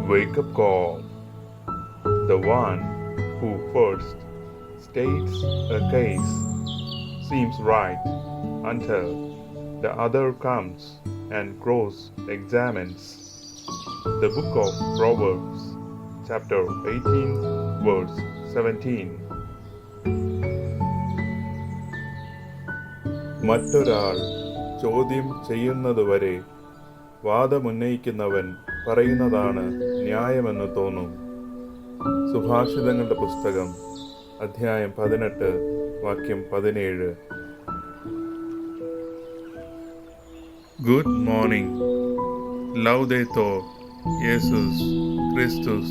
Wake up call. The one who first states a case seems right until the other comes and cross examines. The book of Proverbs, chapter 18, verse 17. മറ്റൊരാൾ ചോദ്യം ചെയ്യുന്നതുവരെ വാദമുന്നയിക്കുന്നവൻ പറയുന്നതാണ് ന്യായമെന്ന് തോന്നും. സുഭാഷിതങ്ങളുടെ പുസ്തകം, അധ്യായം 18, വാക്യം 17. Good morning. Laudetur Jesus Christus.